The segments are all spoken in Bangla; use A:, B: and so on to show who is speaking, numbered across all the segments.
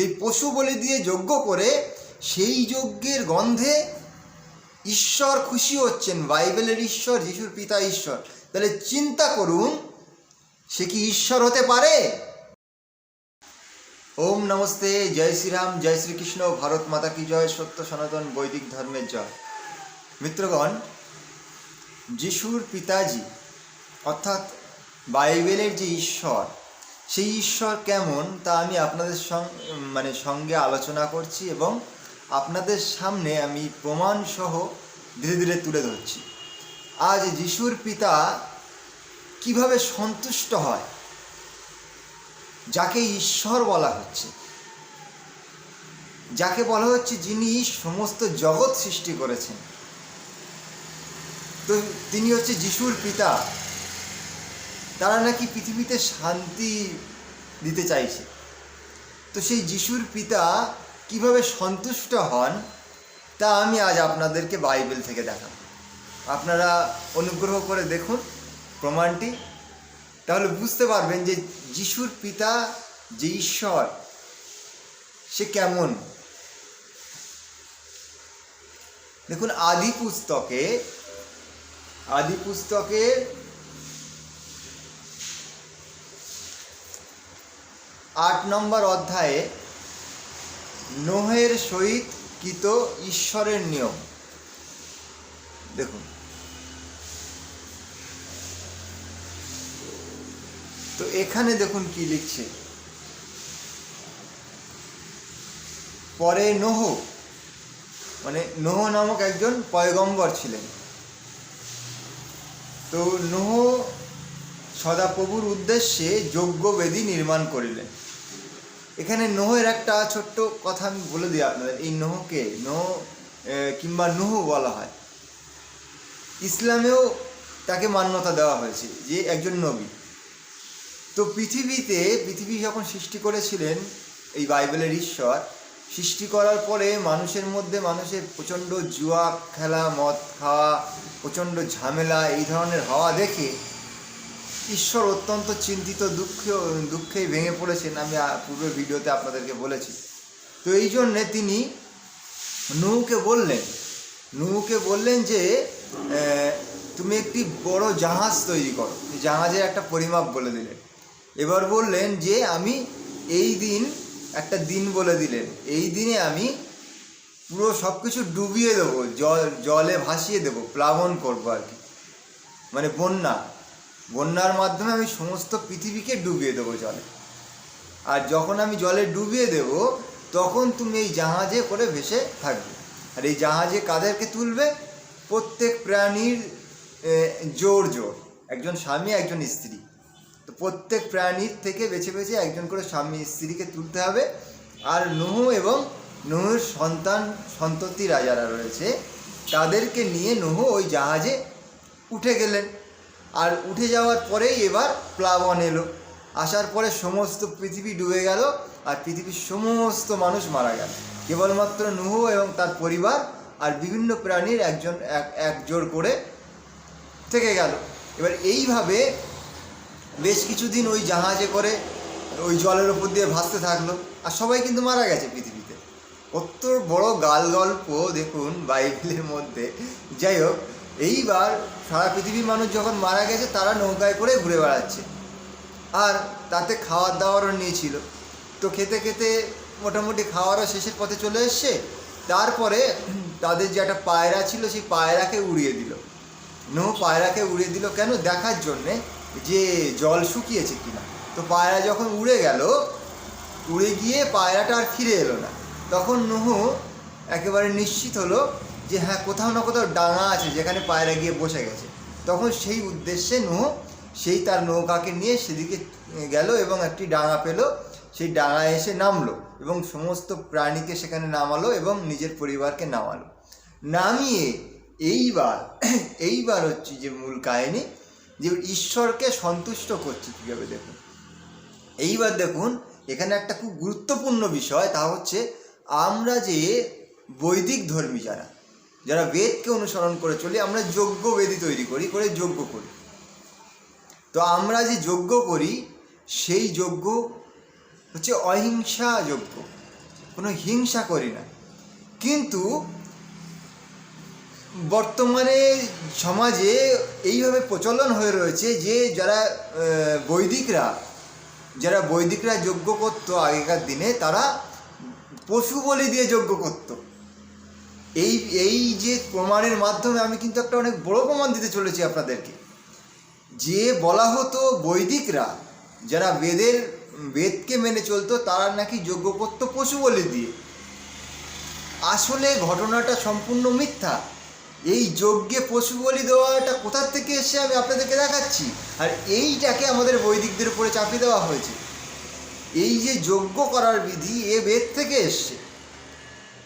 A: এই পশু বলি দিয়ে যজ্ঞ করে সেই যজ্ঞের গন্ধে ঈশ্বর খুশি হচ্ছেন, বাইবেলের ঈশ্বর, যিশুর পিতা ঈশ্বর। তাহলে চিন্তা করুন, সে কি ঈশ্বর হতে পারে? ওম নমস্তে, জয় শ্রীরাম, জয় শ্রীকৃষ্ণ, ভারত মাতা কি জয়, সত্য সনাতন বৈদিক ধর্মের জয়। মিত্রগণ, যিশুর পিতাজি অর্থাৎ বাইবেলের যে ঈশ্বর, সেই ঈশ্বর কেমন তা আমি আপনাদের সঙ্গে আলোচনা করছি এবং আপনাদের সামনে আমি প্রমাণ সহ ধীরে ধীরে তুলে ধরছি। আজ যিশুর পিতা কিভাবে সন্তুষ্ট হয়, যাকে ঈশ্বর বলা হচ্ছে, যাকে বলা হচ্ছে যিনি সমস্ত জগৎ সৃষ্টি করেছেন, তো তিনি হচ্ছে যিশুর পিতা। তারা নাকি পৃথিবীতে শান্তি দিতে চাইছে। তো সেই যিশুর পিতা কিভাবে সন্তুষ্ট হন তা আমি আজ আপনাদেরকে বাইবেল থেকে দেখাব। আপনারা অনুগ্রহ করে দেখুন প্রমাণটি, তাহলে বুঝতে পারবেন যে যিশুর পিতা যে ঈশ্বর সে কেমন। দেখুন, আদি পুস্তকে 8 নম্বর অধ্যায়ে নোহের সহিত কৃত ঈশ্বরের নিয়ম দেখুন। তো এখানে দেখুন কি লিখছে, পরে নোহ নামক একজন পয়গম্বর ছিলেন। তো নোহ সদাপ্রভুর উদ্দেশ্যে যজ্ঞবেদী নির্মাণ করিলেন। এখানে নোহের একটা ছোট্ট কথা আমি বলে দিই আপনাদের। এই নোহকে কিংবা নুহ বলা হয়। ইসলামেও তাকে মান্যতা দেওয়া হয়েছে যে একজন নবী। তো পৃথিবী যখন সৃষ্টি করেছিলেন এই বাইবেলের ঈশ্বর, সৃষ্টি করার পরে মানুষের প্রচণ্ড জুয়া খেলা, মদ খাওয়া, প্রচণ্ড ঝামেলা, এই ধরনের হওয়া দেখে ঈশ্বর অত্যন্ত চিন্তিত, দুঃখে ভেঙে পড়েছেন। আমি পূর্বের ভিডিওতে আপনাদেরকে বলেছি। তো এই জন্যে তিনি নুহকে বললেন যে তুমি একটি বড় জাহাজ তৈরি করো। জাহাজের একটা পরিমাপ বলে দিলেন। এবার বললেন যে আমি একটা দিন বলে দিলেন, এই দিনে আমি পুরো সব কিছু ডুবিয়ে দেবো, জলে ভাসিয়ে দেবো, প্লাবন করবো আর কি, মানে বন্যার মাধ্যমে আমি সমস্ত পৃথিবীকে ডুবিয়ে দেবো জলে। আর যখন আমি জলে ডুবিয়ে দেব তখন তুমি এই জাহাজে করে ভেসে থাকবে। আর এই জাহাজে কাদেরকে তুলবে? প্রত্যেক প্রাণীর জোর একজন স্বামী একজন স্ত্রী। তো প্রত্যেক প্রাণীর থেকে বেছে বেছে একজন করে স্বামী স্ত্রীকে তুলতে হবে। আর নুহ এবং নুহের সন্ততিরা যারা রয়েছে তাদেরকে নিয়ে নুহ ওই জাহাজে উঠে গেলেন। আর উঠে যাওয়ার পরেই এবার প্লাবন এলো। আসার পরে সমস্ত পৃথিবী ডুবে গেল আর পৃথিবীর সমস্ত মানুষ মারা গেল। কেবলমাত্র নুহ এবং তার পরিবার আর বিভিন্ন প্রাণীর এক জোড় করে থেকে গেল। এবার এইভাবে বেশ কিছুদিন ওই জাহাজে করে ওই জলের ওপর দিয়ে ভাসতে থাকলো। আর সবাই কিন্তু মারা গেছে পৃথিবীতে। কত বড় গল্প দেখুন বাইবেলের মধ্যে। যাই হোক, এইবার সারা পৃথিবীর মানুষ যখন মারা গেছে তারা নৌকায় করে ঘুরে বেড়াচ্ছে। আর তাতে খাওয়ার দাওয়ারও নিয়েছিল। তো খেতে খেতে মোটামুটি খাওয়ারও শেষের পথে চলে এসছে। তারপরে তাদের যে একটা পায়রা ছিল সেই পায়রাকে উড়িয়ে দিল। পায়রাকে উড়িয়ে দিল কেন? দেখার জন্যে যে জল শুকিয়েছে কিনা। তো পায়রা যখন উড়ে গিয়ে পায়রাটা আর ফিরে এলো না, তখন নুহ একেবারে নিশ্চিত হলো যে হ্যাঁ, কোথাও না কোথাও ডাঙা আছে যেখানে পায়রা গিয়ে বসে গেছে। তখন সেই উদ্দেশ্যে নুহ তার নৌকাকে নিয়ে সেদিকে গেল এবং একটি ডাঙা পেল। সেই ডাঙায় এসে নামলো এবং সমস্ত প্রাণীকে সেখানে নামালো এবং নিজের পরিবারকে নামিয়ে এইবার হচ্ছে যে মূল কাহিনী, যে ঈশ্বরকে সন্তুষ্ট করছে কীভাবে। দেখুন, এইবার দেখুন এখানে একটা খুব গুরুত্বপূর্ণ বিষয়, তা হচ্ছে আমরা যে বৈদিক ধর্মী যারা বেদকে অনুসরণ করে চলি, আমরা যজ্ঞবেদী তৈরি করে যজ্ঞ করি। তো আমরা যে যজ্ঞ করি সেই যজ্ঞ হচ্ছে অহিংসা যজ্ঞ। কোনো হিংসা করি না। কিন্তু বর্তমানে সমাজে এইভাবে প্রচলন হয়ে রয়েছে যে যারা বৈদিকরা যজ্ঞ করতো আগেকার দিনে, তারা পশু বলি দিয়ে যজ্ঞ করতো। এই যে প্রমাণের মাধ্যমে আমি কিন্তু একটা অনেক বড় প্রমাণ দিতে চলেছি আপনাদেরকে, যে বলা হতো বৈদিকরা যারা বেদকে মেনে চলতো তারা নাকি যজ্ঞ করতো পশু বলি দিয়ে। আসলে ঘটনাটা সম্পূর্ণ মিথ্যা। এই যজ্ঞে পশু বলি দেওয়াটা কোথার থেকে এসে আমি আপনাদেরকে দেখাচ্ছি, আর এইটাকে আমাদের বৈদিকদের উপরে চাপিয়ে দেওয়া হয়েছে। এই যে যজ্ঞ করার বিধি এ বেদ থেকে এসছে।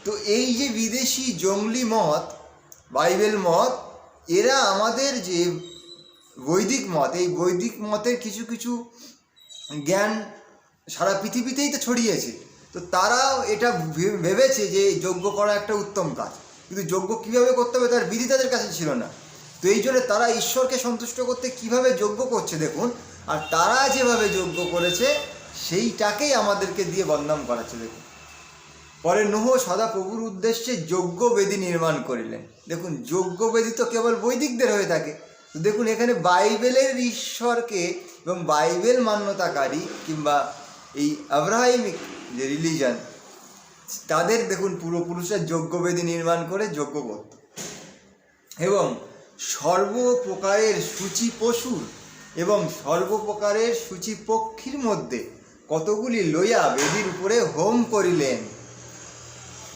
A: তো এই যে বিদেশি জঙ্গলি মত, বাইবেল মত, এরা আমাদের যে বৈদিক মত, এই বৈদিক মতের কিছু কিছু জ্ঞান সারা পৃথিবীতেই তো ছড়িয়েছে। তো তারাও এটা ভেবেছে যে যজ্ঞ করা একটা উত্তম কাজ, কিন্তু যজ্ঞ কীভাবে করতে হবে তার বিধি তাদের কাছে ছিল না। তো এই জন্য তারা ঈশ্বরকে সন্তুষ্ট করতে কিভাবে যজ্ঞ করছে দেখুন, আর তারা যেভাবে যজ্ঞ করেছে সেইটাকেই আমাদেরকে দিয়ে বদনাম করাচ্ছে দেখুন। পরে নোহ সদাপ্রভুর উদ্দেশ্যে যজ্ঞ বেদী নির্মাণ করিলেন। দেখুন, যজ্ঞ বেদী তো কেবল বৈদিকদের হয়ে থাকে। তো দেখুন, এখানে বাইবেলের ঈশ্বরকে এবং বাইবেল মান্যতাকারী কিংবা এই আব্রাহামিক যে রিলিজন, তাদের দেখুন পূর্বপুরুষরা যজ্ঞবেদী নির্মাণ করে যজ্ঞ করত, এবং সর্বপ্রকারের সূচি পশুর এবং সর্বপ্রকারের সূচি পক্ষীর মধ্যে কতগুলি লইয়া বেদীর উপরে হোম করিলেন।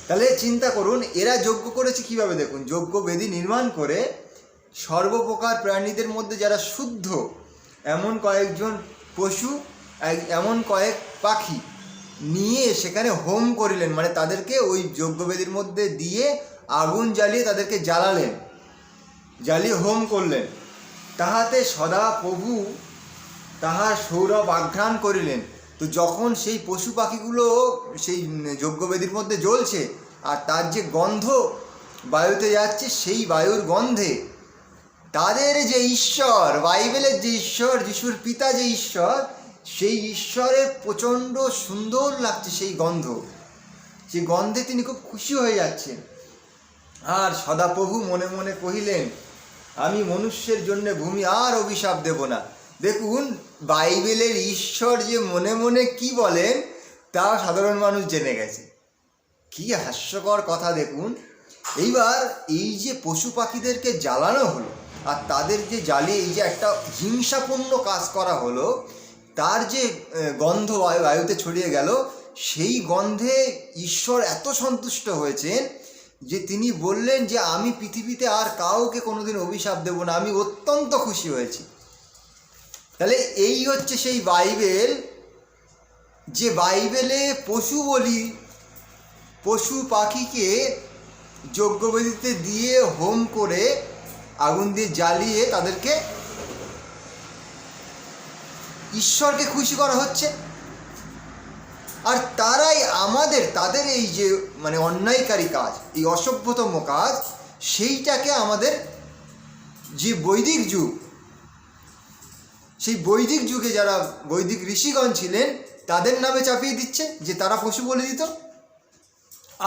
A: তাহলে চিন্তা করুন, এরা যজ্ঞ করেছে কিভাবে দেখুন। যজ্ঞ বেদী নির্মাণ করে সর্বপ্রকার প্রাণীদের মধ্যে যারা শুদ্ধ এমন কয়েকজন পশু, এমন কয়েক পাখি নিয়ে সেখানে হোম করিলেন, মানে তাদেরকে ওই যজ্ঞবেদীর মধ্যে দিয়ে আগুন জ্বালিয়ে তাদেরকে জ্বালিয়ে হোম করলেন। তাহাতে সদা প্রভু তাহার সৌরভ আঘ্রাণ করিলেন। তো যখন সেই পশু পাখিগুলো সেই যজ্ঞবেদীর মধ্যে জ্বলছে আর তার যে গন্ধ বায়ুতে যাচ্ছে, সেই বায়ুর গন্ধে তাদের যে ঈশ্বর, বাইবেলের যে ঈশ্বর, যিশুর পিতা যে ঈশ্বর, সেই ঈশ্বরের প্রচণ্ড সুন্দর লাগছে সেই গন্ধ। সেই গন্ধে তিনি খুব খুশি হয়ে যাচ্ছেন। আর সদাপ্রভু মনে মনে কহিলেন, আমি মনুষ্যের জন্য ভূমি আর অভিশাপ দেব না। দেখুন, বাইবেলের ঈশ্বর যে মনে মনে কি বলেন তা সাধারণ মানুষ জেনে গেছে। কি হাস্যকর কথা দেখুন। এইবার এই যে পশু পাখিদেরকে জ্বালানো হলো আর তাদের যে জ্বালিয়ে এই যে একটা হিংসাপূর্ণ কাজ করা হলো, তার যে গন্ধ বায়ুতে ছড়িয়ে গেল, সেই গন্ধে ঈশ্বর এত সন্তুষ্ট হয়েছেন যে তিনি বললেন যে আমি পৃথিবীতে আর কাউকে কোনোদিন অভিশাপ দেব না, আমি অত্যন্ত খুশি হয়েছি। তাহলে এই হচ্ছে সেই বাইবেল, যে বাইবেলে পশু পাখিকে যজ্ঞবেদীতে দিয়ে হোম করে আগুন দিয়ে জ্বালিয়ে তাদেরকে ঈশ্বরকে খুশি করা হচ্ছে। আর তারাই তাদের এই যে মানে অন্যায়কারী কাজ, এই অসভ্যতম কাজ, সেইটাকে আমাদের যে বৈদিক যুগ, সেই বৈদিক যুগে যারা বৈদিক ঋষিগণ ছিলেন তাদের নামে চাপিয়ে দিচ্ছে যে তারা পশু বলি দিত।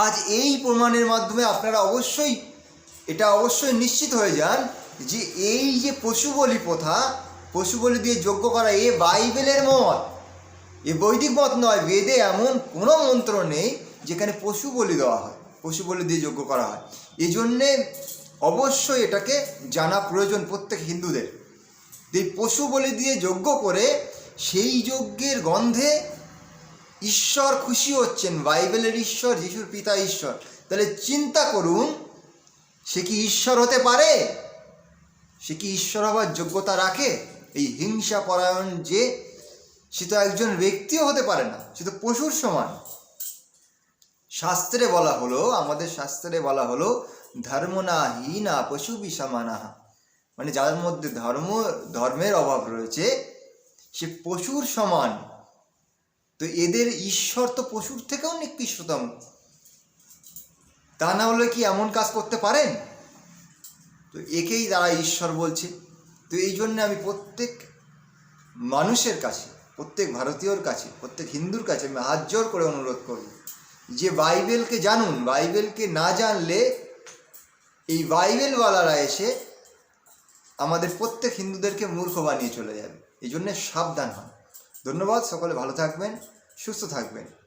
A: আজ এই প্রমাণের মাধ্যমে আপনারা অবশ্যই নিশ্চিত হয়ে যান যে এই যে পশু বলি প্রথা, পশু বলি দিয়ে যজ্ঞ করা, এ বাইবেলের মত, এ বৈদিক মত নয়। বেদে এমন কোনো মন্ত্র নেই যেখানে পশু বলি দেওয়া হয়, পশু বলি দিয়ে যজ্ঞ করা হয়। এই জন্যে অবশ্যই এটাকে জানা প্রয়োজন প্রত্যেক হিন্দুদের। এই পশু বলি দিয়ে যজ্ঞ করে সেই যজ্ঞের গন্ধে ঈশ্বর খুশি হচ্ছেন, বাইবেলের ঈশ্বর, যিশুর পিতা ঈশ্বর। তাহলে চিন্তা করুন, সে কি ঈশ্বর হতে পারে? সে কি ঈশ্বর হবার যোগ্যতা রাখে? এই হিংসা পরায়ণ যে, সে তো একজন ব্যক্তিও হতে পারে না, সে তো পশুর সমান। শাস্ত্রে বলা হলো, আমাদের শাস্ত্রে বলা হলো, ধর্ম না হি না পশু বিষমানাহা, মানে যার মধ্যে ধর্মের অভাব রয়েছে সে পশুর সমান। তো এদের ঈশ্বর তো পশুর থেকেও নিকৃষ্টতম। তা না হলে কি এমন কাজ করতে পারেন? তো একেই তারা ঈশ্বর বলছে। তো এই জন্য আমি প্রত্যেক মানুষের কাছে, প্রত্যেক ভারতীয়র কাছে, প্রত্যেক হিন্দুর কাছে আমি হাত জোর করে অনুরোধ করব যে বাইবেলকে জানুন, বাইবেলকে না জানলে এই বাইবেলওয়ালারা এসে আমাদের প্রত্যেক হিন্দুদেরকে মূর্খ বানিয়ে চলে যাবে। এই জন্যে সাবধান হন। ধন্যবাদ, সকলে ভালো থাকবেন, সুস্থ থাকবেন।